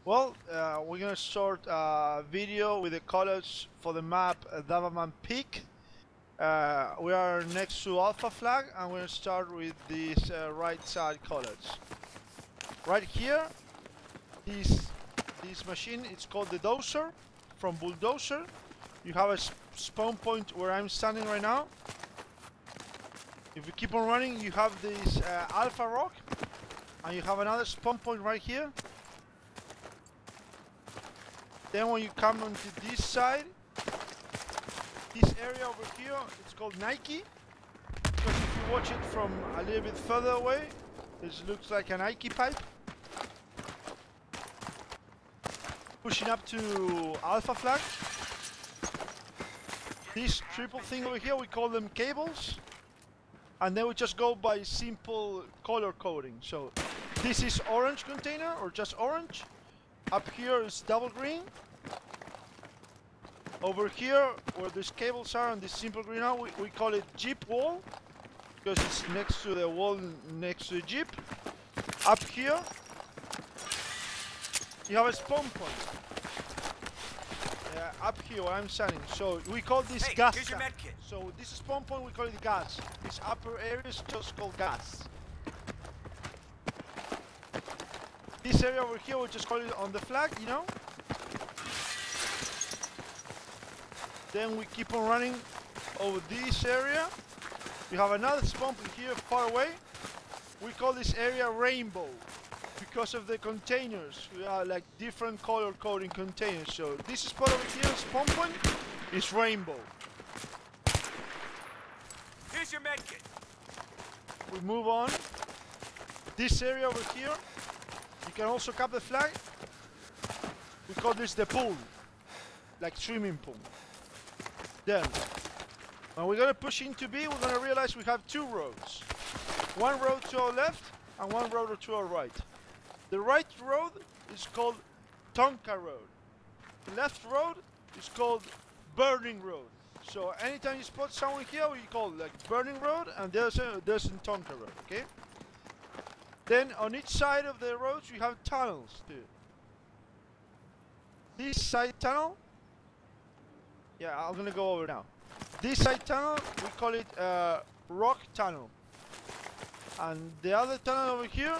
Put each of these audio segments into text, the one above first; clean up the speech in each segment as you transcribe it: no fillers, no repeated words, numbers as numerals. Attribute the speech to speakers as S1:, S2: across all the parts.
S1: Well, we're gonna start a video with the colors for the map Davamand Peak. We are next to Alpha Flag, and we're gonna start with these right side colors. Right here, this machine, it's called the dozer from Bulldozer. You have a spawn point where I'm standing right now. If you keep on running, you have this Alpha Rock, and you have another spawn point right here. Then when you come onto this side, this area over here, it's called Nike. Because if you watch it from a little bit further away, this looks like a Nike pipe. Pushing up to Alpha Flag. This triple thing over here, we call them cables. And then we just go by simple color coding. So this is orange container, or just orange. Up here is double green. Over here, where these cables are on this simple green now, we call it Jeep wall, because it's next to the wall next to the Jeep. Up here, you have a spawn point. Up here where I'm standing. So we call this gas.
S2: Here's your med kit.
S1: So this spawn point, we call it gas. This upper area is just called gas. This area over here, we just call it on the flag, you know. Then we keep on running over this area. We have another spawn point here far away. We call this area rainbow because of the containers. We are like different color coding containers. So this spot over here, spawn point, is rainbow.
S2: Here's your med kit.
S1: We move on. This area over here, you can also cap the flag. We call this the pool, like swimming pool. Then, when we're gonna push into B, we're gonna realize we have two roads. One road to our left and one road to our right. The right road is called Tonka Road. The left road is called Burning Road. So anytime you spot someone here, we call it like Burning Road, and there's Tonka Road, okay? Then on each side of the roads, we have tunnels too. This side tunnel, yeah, I'm gonna go over now. This side tunnel, we call it rock tunnel. And the other tunnel over here,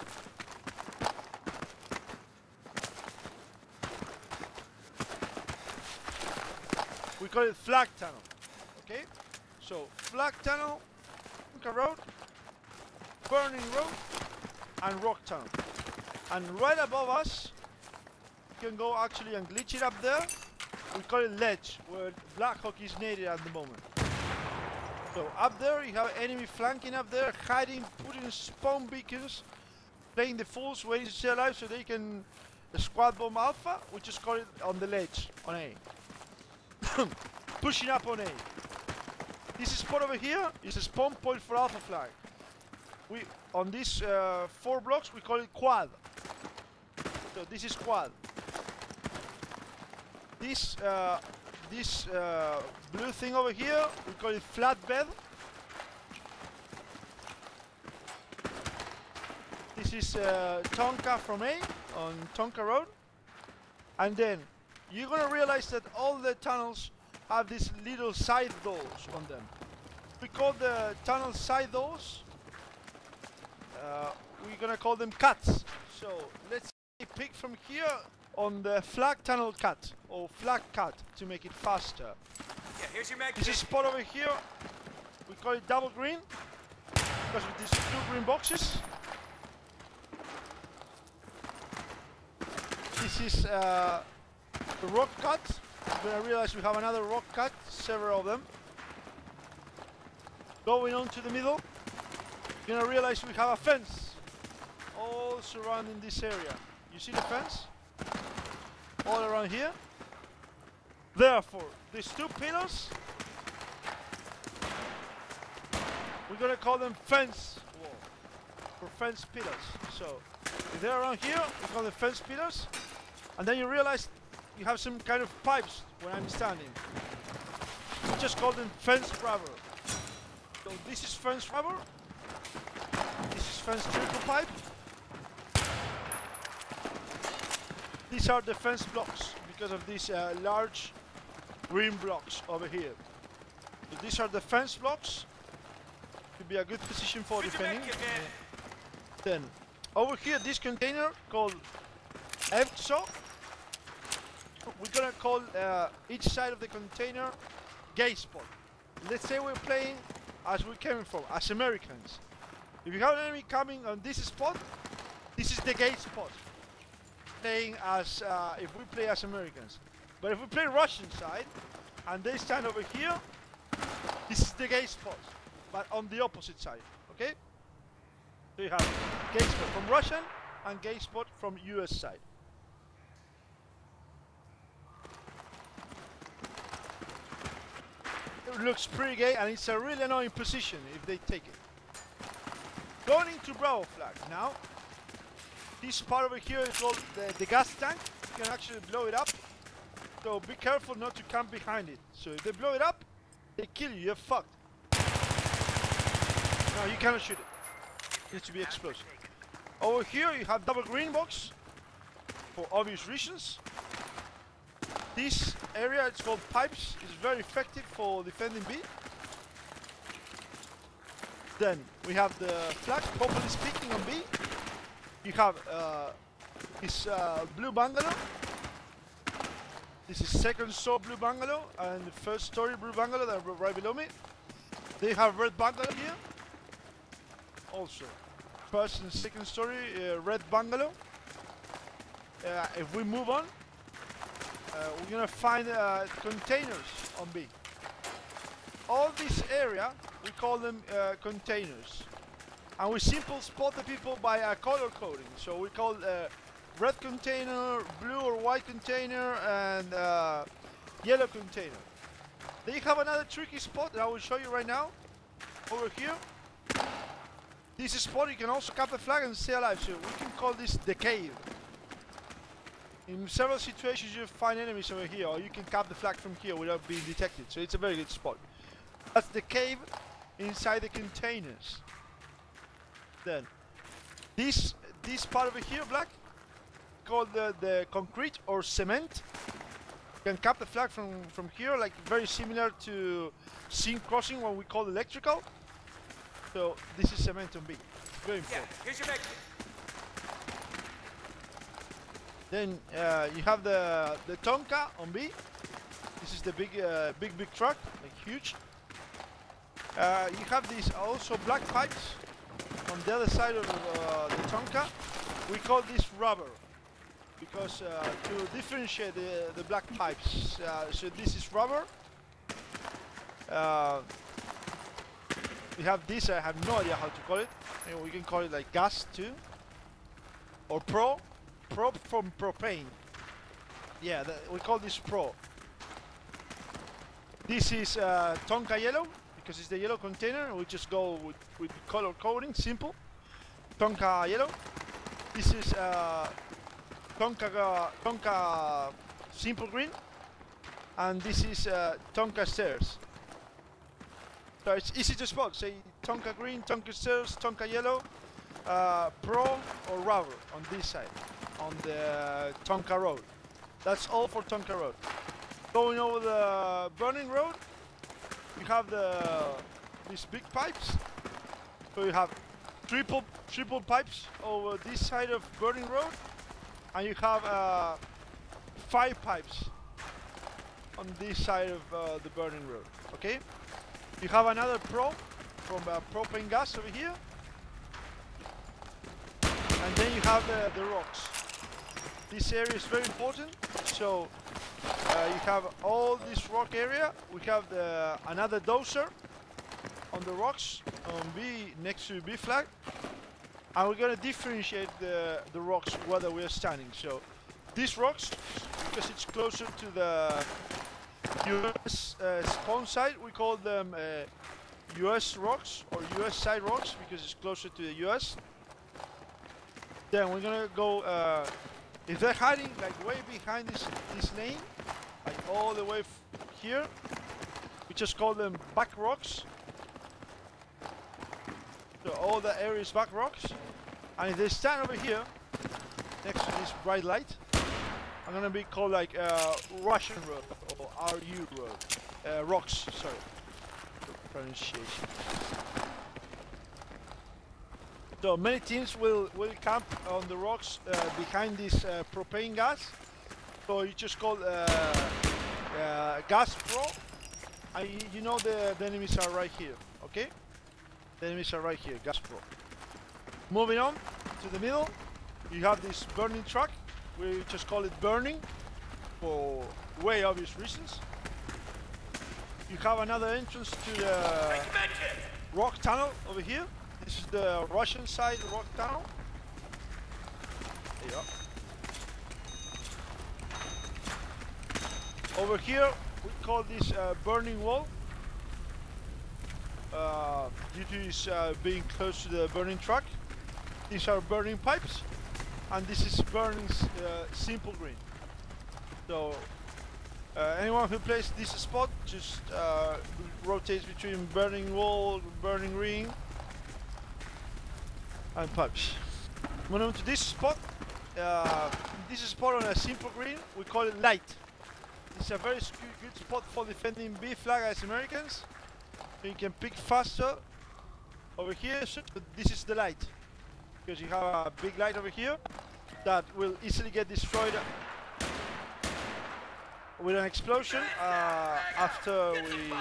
S1: we call it flag tunnel. Okay? So flag tunnel, Tonka Road, Burning Road, and rock tunnel. And right above us, you can go actually and glitch it up there. We call it ledge, where Blackhawk is native at the moment. So up there you have enemy flanking up there, hiding, putting spawn beacons, playing the fools, waiting to stay alive so they can squad bomb Alpha. We just call it on the ledge, on A. Pushing up on A. This spot over here is a spawn point for Alpha Flag. On these 4 blocks we call it quad. So this is quad. This blue thing over here, we call it flatbed. This is Tonka from A on Tonka Road. And then you're gonna realize that all the tunnels have these little side doors on them. We call the tunnel side doors. We're gonna call them cuts. So let's pick from here on the flag tunnel cut, or flag cut, to make it faster.
S2: Yeah, here's your med
S1: This
S2: kit.
S1: spot over here, we call it double green, because of these 2 green boxes. This is the rock cut. You're gonna realize we have another rock cut, several of them. Going on to the middle, you're gonna realize we have a fence all surrounding this area. You see the fence? All around here. Therefore, these 2 pillars, we're gonna call them fence wall, or fence pillars. So if they're around here, we call them fence pillars. And then you realize you have some kind of pipes where I'm standing. We just call them fence rubber. So this is fence rubber. This is fence triple pipe. these are defense blocks because of these large green blocks over here. So these are defense blocks. Could be a good position for defending. Then over here, this container called EXO. We're gonna call each side of the container gate spot. Let's say we're playing as we're coming from, as Americans. If you have an enemy coming on this spot, this is the gate spot. Playing as if we play as Americans. But if we play Russian side and they stand over here, this is the gate spot, but on the opposite side. Okay? So you have gate spot from Russian and gate spot from US side. It looks pretty gay and it's a really annoying position if they take it. Going into Bravo flag now. This part over here is called the gas tank. You can actually blow it up. So be careful not to camp behind it. So if they blow it up, they kill you, you're fucked. No, you cannot shoot it. It needs to be explosive. Over here you have double green box for obvious reasons. This area, it's called pipes, is very effective for defending B. Then we have the flag, properly speaking, on B. You have this blue bungalow. This is second story blue bungalow and the first story blue bungalow that are right below me. They have red bungalow here. Also, first and second story red bungalow. If we move on, we're gonna find containers on B. All this area, we call them containers. And we simply spot the people by color coding. So we call red container, blue or white container, and yellow container. Then you have another tricky spot that I will show you right now. Over here. This spot you can also cap the flag and stay alive. So we can call this the cave. In several situations you find enemies over here, or you can cap the flag from here without being detected. So it's a very good spot. That's the cave inside the containers. Then this part over here, black, called the concrete or cement. You can cap the flag from here, like very similar to scene crossing, what we call electrical. So this is cement on B. Very important.
S2: Yeah, here's your med kit.
S1: Then you have the Tonka on B. This is the big truck, like huge. You have these also black pipes on the other side of the Tonka. We call this rubber because to differentiate the black pipes. So this is rubber. We have this. I have no idea how to call it. We can call it like gas too, or prop from propane. Yeah, we call this pro. This is Tonka Yellow because it's the yellow container. We just go with color coding, simple. Tonka Yellow. This is Tonka Simple Green, and this is Tonka Stairs. So it's easy to spot. Say Tonka Green, Tonka Stairs, Tonka Yellow, Pro or Rubber on this side, on the Tonka Road. That's all for Tonka Road. Going over the Burning Road, you have these big pipes. So you have triple pipes over this side of Burning Road, and you have 5 pipes on this side of the Burning Road. Okay. You have another prop from propane gas over here, and then you have the rocks. This area is very important. So you have all this rock area. We have another dozer on the rocks on B, next to B flag, and we're gonna differentiate the rocks whether we are standing. So these rocks, because it's closer to the US spawn site, we call them US rocks or US side rocks because it's closer to the US. Then we're gonna go, if they're hiding like way behind this lane, like all the way here, we just call them back rocks. So all the area is back rocks. And if they stand over here, next to this bright light, I'm gonna be called like Russian road or RU road. Rocks, sorry. Pronunciation. So many teams will camp on the rocks behind this propane gas. So you just call gas pro. And you know the enemies are right here, okay? The enemies are right here, gas pro. Moving on to the middle, you have this burning truck. We just call it burning for way obvious reasons. You have another entrance to the rock tunnel over here. This is the Russian side rock tunnel. There you go. Over here, we call this burning wall. Due to this being close to the burning truck. These are burning pipes. And this is burning simple green. So anyone who plays this spot just rotates between burning wall, burning ring, and pipes. Moving on to this spot. This is spot on a simple green. We call it light. It's a very good spot for defending B flag as Americans. So you can pick faster over here. So this is the light, because you have a big light over here that will easily get destroyed with an explosion after we...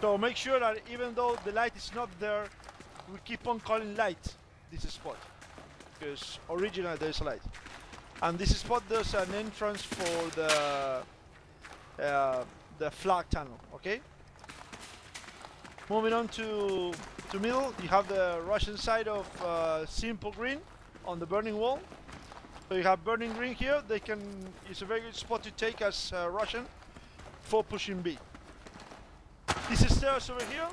S1: So make sure that even though the light is not there, we keep on calling light this spot, because originally there's a light. And this spot there's an entrance for the flag tunnel, okay? Moving on to middle, you have the Russian side of simple green on the burning wall. So you have burning green here. It's a very good spot to take as Russian for pushing B. These stairs over here,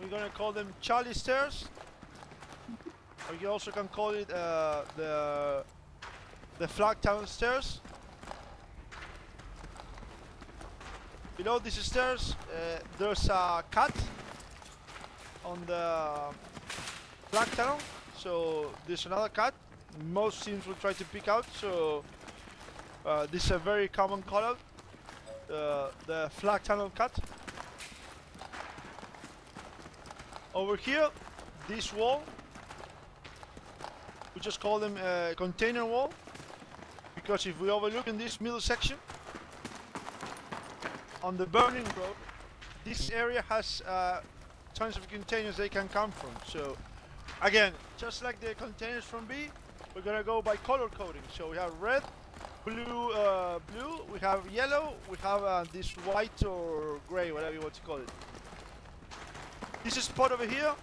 S1: we're gonna call them Charlie stairs. Or you also can call it the flag tunnel stairs. Below these stairs, there's a cut on the flag tunnel, so there's another cut. Most teams will try to pick out, so this is a very common callout, the flag tunnel cut. Over here, this wall, we just call them container wall, because if we overlook in this middle section, on the burning road, this area has tons of containers they can come from. So again, just like the containers from B, we're gonna go by color coding. So we have red, blue, we have yellow, we have this white or gray, whatever you want to call it. This spot over here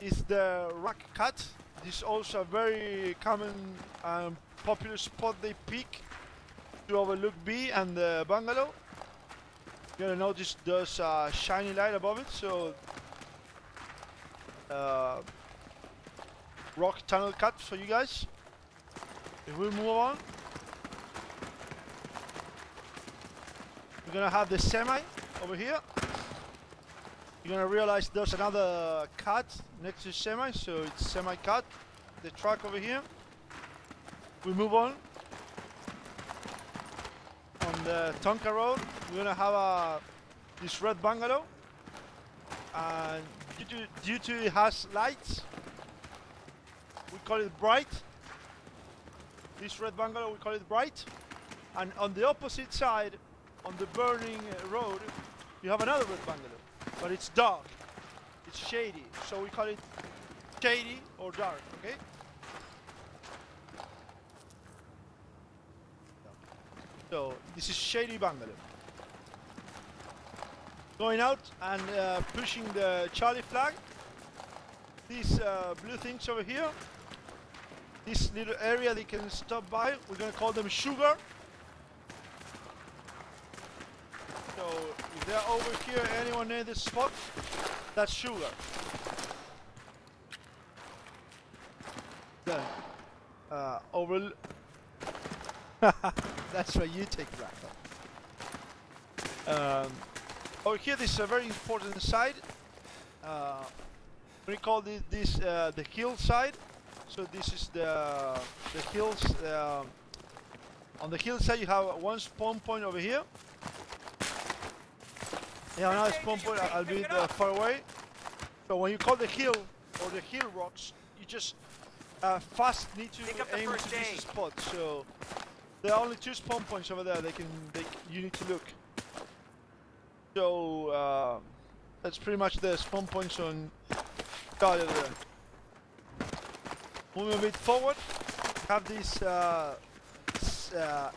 S1: is the rock cut. This is also a very common popular spot they pick to overlook B and the bungalow. You're gonna notice there's a shiny light above it, so rock tunnel cut for you guys. If we move on, we're gonna have the semi over here. You're gonna realize there's another cut next to semi, so it's semi cut, the truck over here. We move on. On the Tonka Road, we're gonna have this red bungalow, and due to it has lights, we call it bright. This red bungalow, we call it bright. And on the opposite side, on the burning road, you have another red bungalow, but it's dark. It's shady, so we call it shady or dark, okay? So this is Shady bungalow. Going out and pushing the Charlie flag. These blue things over here, this little area they can stop by, we're gonna call them sugar. So if they're over here, anyone near this spot, that's sugar. Then over. That's why you take that. Over here, this is a very important side. We call this the hill side. So this is the hills. On the hillside you have one spawn point over here. Yeah, another spawn point, albeit far away. So when you call the hill or the hill rocks, you just fast need to aim to this spot. So there are only 2 spawn points over there. You need to look. So that's pretty much the spawn points on Charlie over there. Moving a bit forward, we have these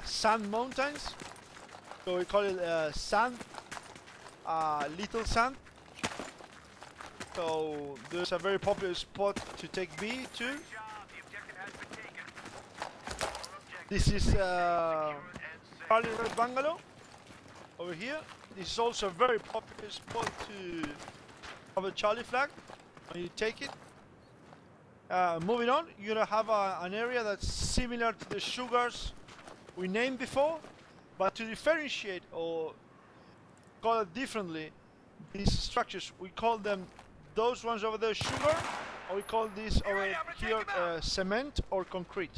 S1: sand mountains. So we call it sand, little sand. So there's a very popular spot to take B to. This is Charlie Red Bungalow over here. This is also a very popular spot to have a Charlie flag when you take it. Moving on, you're gonna have an area that's similar to the sugars we named before, but to differentiate or call it differently, these structures, we call them, those ones over there sugar, or we call this over here cement or concrete.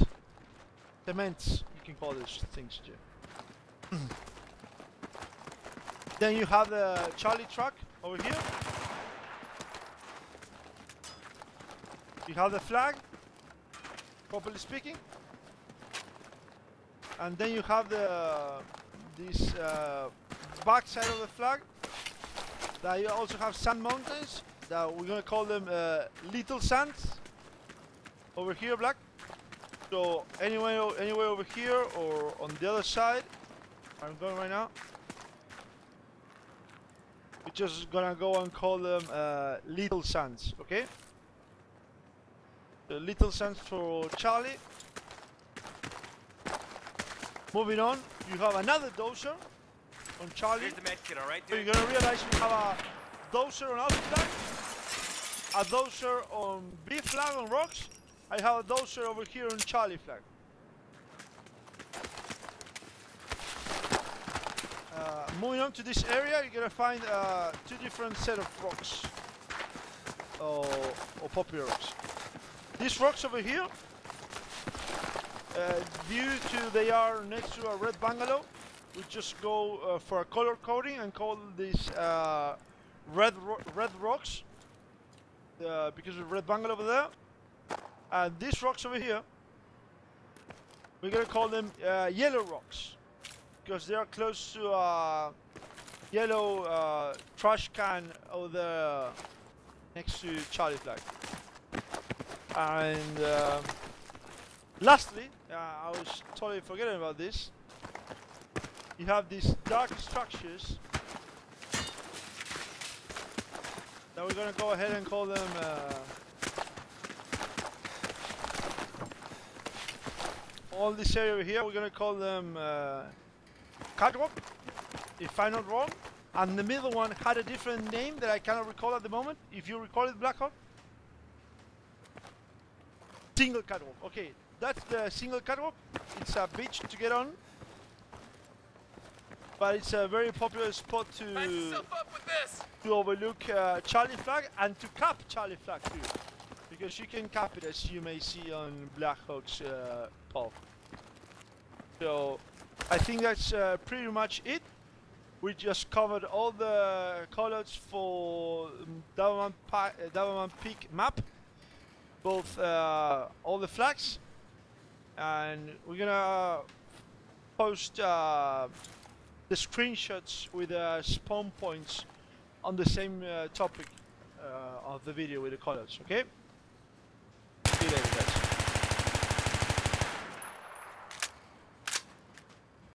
S1: Cements, you can call these things too. Then you have the Charlie truck over here. You have the flag, properly speaking, and then you have this back side of the flag. That you also have sand mountains. That we're gonna call them little sands. Over here, black. So anywhere over here or on the other side, I'm going right now. We're just gonna go and call them little sands, okay? The little sands for Charlie. Moving on, you have another dozer on Charlie.
S2: Here's the med kit, all right,
S1: So
S2: dude?
S1: you're gonna realize you have a dozer on Alpha flag, a dozer on B flag on rocks. I have a dozer over here on Charlie flag. Moving on to this area, you're gonna find 2 different set of rocks or popular rocks. These rocks over here, due to they are next to a red bungalow, we just go for a color coding and call these red rocks because of red bungalow over there. And these rocks over here, we're gonna call them yellow rocks because they are close to a yellow trash can over there next to Charlie flag. And lastly, I was totally forgetting about this. You have these dark structures that we're gonna go ahead and call them all this area over here, we're gonna call them Catwalk, if I'm not wrong. And the middle one had a different name that I cannot recall at the moment. If you recall it, Blackhawk. Single catwalk. Okay, that's the single catwalk. It's a beach to get on, but it's a very popular spot to overlook Charlie flag and to cap Charlie flag too, because you can cap it as you may see on Blackhawk's pole. So I think that's pretty much it. We just covered all the callouts for Davamand Peak map. Both all the flags, and we're gonna post the screenshots with spawn points on the same topic of the video with the callouts, okay?